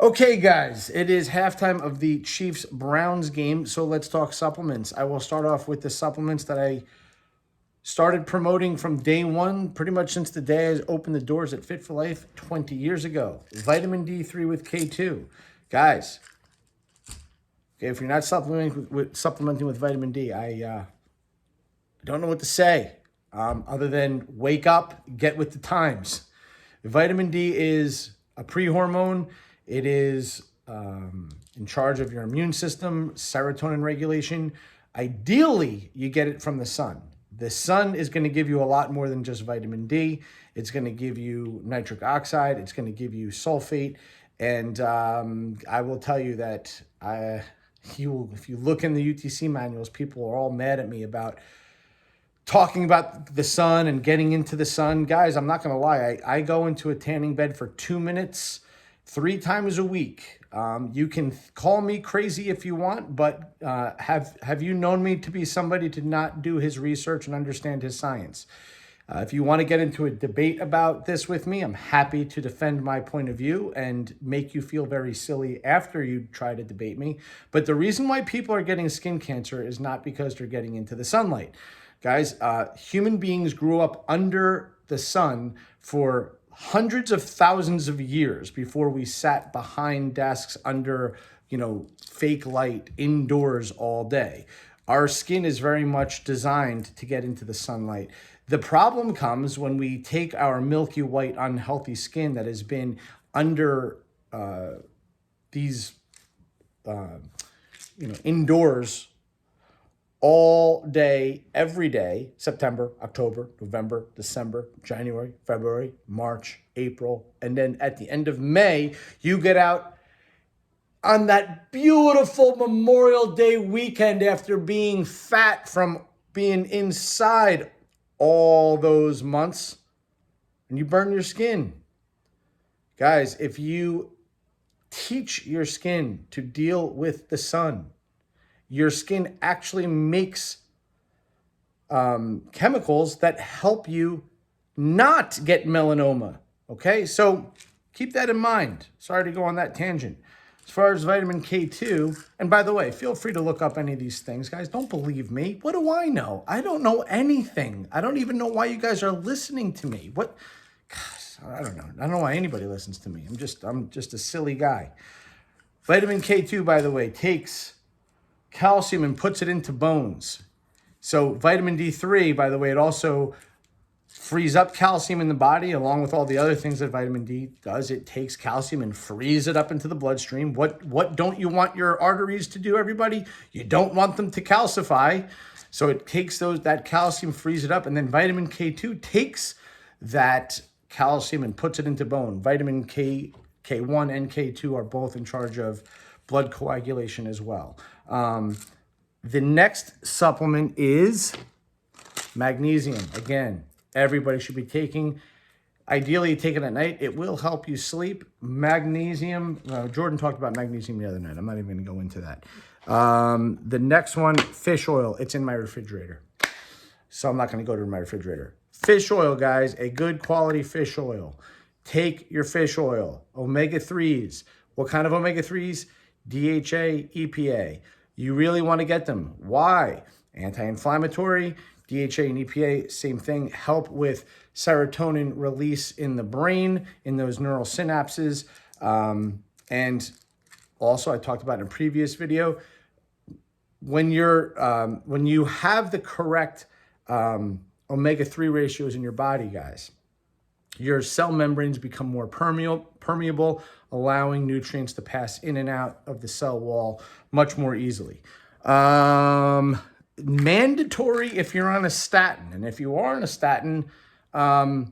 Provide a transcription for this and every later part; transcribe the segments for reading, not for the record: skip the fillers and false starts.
Okay, guys, it is halftime of the Chiefs-Browns game, so let's talk supplements. I will start off with the supplements that I started promoting from day one, pretty much since the day I opened the doors at Fit for Life 20 years ago. Vitamin D3 with K2. Guys, okay, if you're not supplementing with vitamin D, I don't know what to say other than wake up, get with the times. Vitamin D is a pre-hormone. It is in charge of your immune system, serotonin regulation. Ideally, you get it from the sun. The sun is going to give you a lot more than just vitamin D. It's going to give you nitric oxide. It's going to give you sulfate. And I will tell you that if you look in the UTC manuals, people are all mad at me about talking about the sun and getting into the sun. Guys, I'm not going to lie. I go into a tanning bed for 2 minutes, 3 times a week. You can call me crazy if you want, but have you known me to be somebody to not do his research and understand his science? If you want to get into a debate about this with me, I'm happy to defend my point of view and make you feel very silly after you try to debate me. But the reason why people are getting skin cancer is not because they're getting into the sunlight. Guys, human beings grew up under the sun for hundreds of thousands of years before we sat behind desks under, fake light indoors all day. Our skin is very much designed to get into the sunlight. The problem comes when we take our milky white unhealthy skin that has been under these indoors all day, every day, September, October, November, December, January, February, March, April, and then at the end of May, you get out on that beautiful Memorial Day weekend after being fat from being inside all those months, and you burn your skin. Guys, if you teach your skin to deal with the sun, your skin actually makes chemicals that help you not get melanoma. Okay, so keep that in mind. Sorry to go on that tangent. As far as vitamin K2, and by the way, feel free to look up any of these things, guys. Don't believe me. What do I know? I don't know anything. I don't even know why you guys are listening to me. What? Gosh, I don't know. I don't know why anybody listens to me. I'm just a silly guy. Vitamin K2, by the way, takes calcium and puts it into bones. So vitamin D3, by the way, it also frees up calcium in the body along with all the other things that vitamin D does. It takes calcium and frees it up into the bloodstream. What don't you want your arteries to do, everybody? You don't want them to calcify. So it takes that calcium, frees it up, and then vitamin K2 takes that calcium and puts it into bone. Vitamin K1 and K2 are both in charge of blood coagulation as well. The next supplement is magnesium. Again, everybody should be taking. Ideally, take it at night. It will help you sleep. Magnesium. Jordan talked about magnesium the other night. I'm not even going to go into that. The next one, fish oil. It's in my refrigerator, so I'm not going to go to my refrigerator. Fish oil, guys. A good quality fish oil. Take your fish oil. Omega-3s. What kind of omega-3s? DHA, EPA. You really want to get them. Why? Anti-inflammatory. DHA and EPA, same thing, help with serotonin release in the brain, in those neural synapses. And also, I talked about in a previous video, when you have the correct omega-3 ratios in your body, guys, your cell membranes become more permeable, allowing nutrients to pass in and out of the cell wall much more easily. Mandatory if you're on a statin. And if you are on a statin, I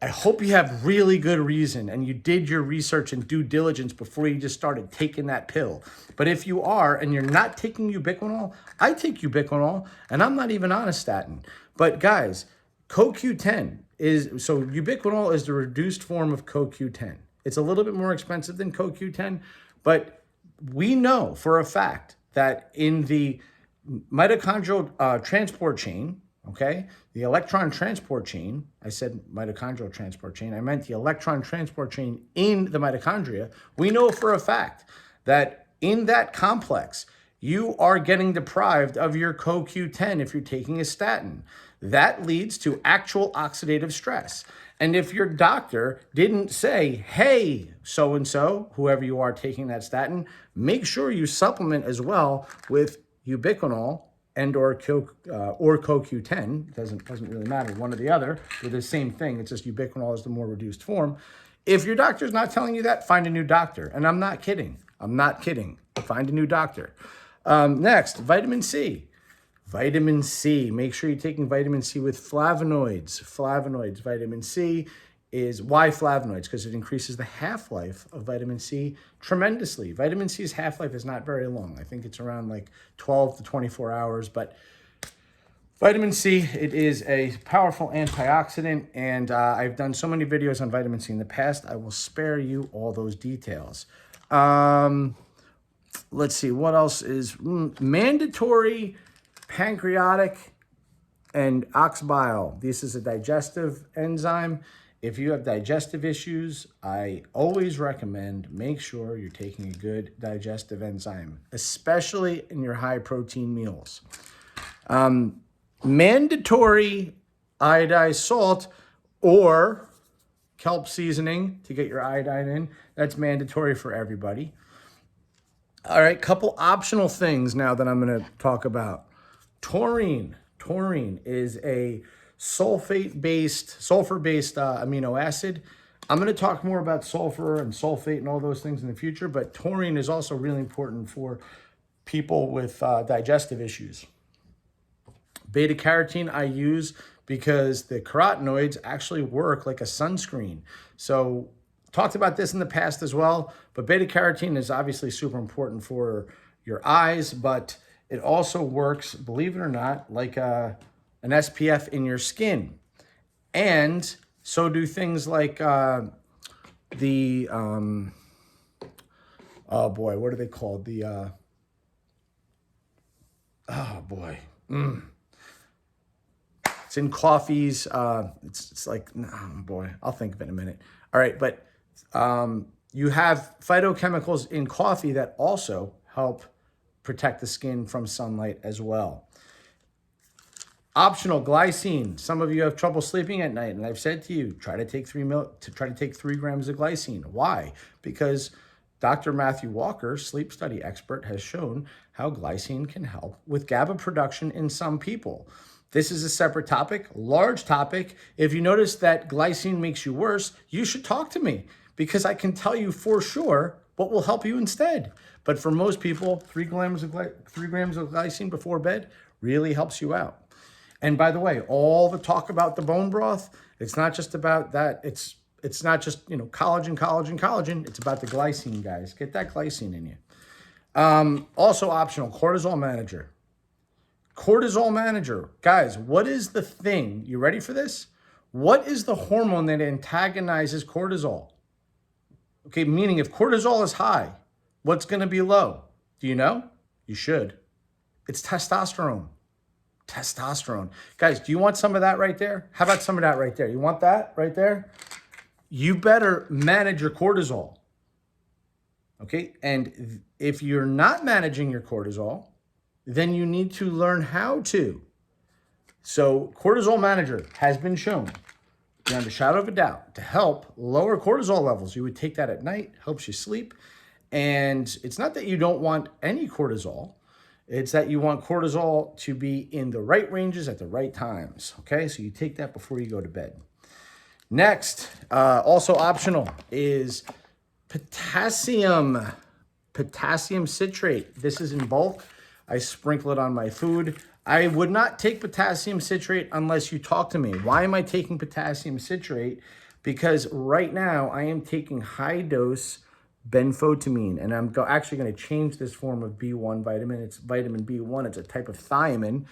hope you have really good reason and you did your research and due diligence before you just started taking that pill. But if you are and you're not taking ubiquinol, I take ubiquinol and I'm not even on a statin. But guys, CoQ10 so ubiquinol is the reduced form of CoQ10. It's a little bit more expensive than CoQ10, but we know for a fact that in the mitochondrial transport chain, okay? The electron transport chain, I said mitochondrial transport chain, I meant the electron transport chain in the mitochondria. We know for a fact that in that complex, you are getting deprived of your CoQ10 if you're taking a statin. That leads to actual oxidative stress. And if your doctor didn't say, hey, so-and-so, whoever you are taking that statin, make sure you supplement as well with ubiquinol and or CoQ10, doesn't really matter, one or the other, they're the same thing, it's just ubiquinol is the more reduced form. If your doctor's not telling you that, find a new doctor. And I'm not kidding, find a new doctor. Next, vitamin C. Vitamin C, make sure you're taking vitamin C with flavonoids. Vitamin C is, why flavonoids? Because it increases the half-life of vitamin C tremendously. Vitamin C's half-life is not very long. I think it's around like 12 to 24 hours, but vitamin C, it is a powerful antioxidant, and I've done so many videos on vitamin C in the past, I will spare you all those details. Let's see, what else is mandatory? Pancreatic and ox bile. This is a digestive enzyme. If you have digestive issues, I always recommend make sure you're taking a good digestive enzyme, especially in your high protein meals. Mandatory iodized salt or kelp seasoning to get your iodine in. That's mandatory for everybody. All right, couple optional things now that I'm going to talk about. Taurine. Taurine is a sulfur-based amino acid. I'm going to talk more about sulfur and sulfate and all those things in the future, but taurine is also really important for people with digestive issues. Beta carotene I use because the carotenoids actually work like a sunscreen. So talked about this in the past as well, but beta carotene is obviously super important for your eyes, but it also works, believe it or not, like an SPF in your skin. And so do things like oh boy, what are they called? It's in coffees. It's like, oh boy, I'll think of it in a minute. All right, but you have phytochemicals in coffee that also help protect the skin from sunlight as well. Optional, glycine. Some of you have trouble sleeping at night, and I've said to you, try to take 3 grams of glycine. Why? Because Dr. Matthew Walker, sleep study expert, has shown how glycine can help with GABA production in some people. This is a separate topic, large topic. If you notice that glycine makes you worse, you should talk to me because I can tell you for sure what will help you instead. But for most people, 3 grams of glycine before bed really helps you out. And by the way, all the talk about the bone broth, it's not just about that. It's not just, collagen. It's about the glycine, guys. Get that glycine in you. Also optional, cortisol manager. Cortisol manager. Guys, what is the thing? You ready for this? What is the hormone that antagonizes cortisol? Okay, meaning if cortisol is high, what's going to be low? Do you know? You should. It's testosterone. Testosterone. Guys, do you want some of that right there? How about some of that right there? You want that right there? You better manage your cortisol. Okay, and if you're not managing your cortisol, then you need to learn how to. So cortisol manager has been shown, beyond a shadow of a doubt, to help lower cortisol levels. You would take that at night, helps you sleep. And it's not that you don't want any cortisol. It's that you want cortisol to be in the right ranges at the right times. Okay, so you take that before you go to bed. Next, also optional, is potassium. Potassium citrate. This is in bulk. I sprinkle it on my food. I would not take potassium citrate unless you talk to me. Why am I taking potassium citrate? Because right now I am taking high dose benfotiamine, and I'm actually going to change this form of B1 vitamin. It's vitamin B1. It's a type of thiamine.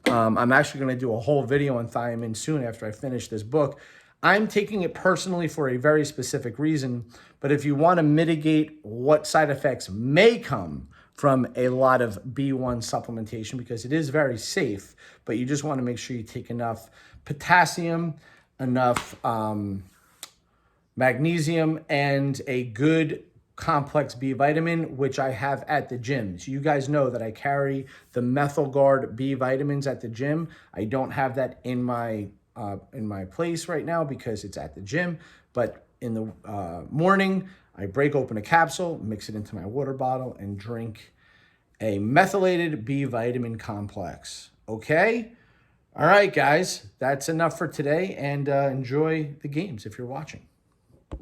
I'm actually going to do a whole video on thiamine soon after I finish this book. I'm taking it personally for a very specific reason, but if you want to mitigate what side effects may come from a lot of B1 supplementation because it is very safe, but you just want to make sure you take enough potassium, enough magnesium, and a good complex B vitamin, which I have at the gym. So you guys know that I carry the MethylGuard B vitamins at the gym. I don't have that in my place right now because it's at the gym, but in the morning, I break open a capsule, mix it into my water bottle, and drink a methylated B vitamin complex. Okay? All right, guys, that's enough for today, and enjoy the games if you're watching.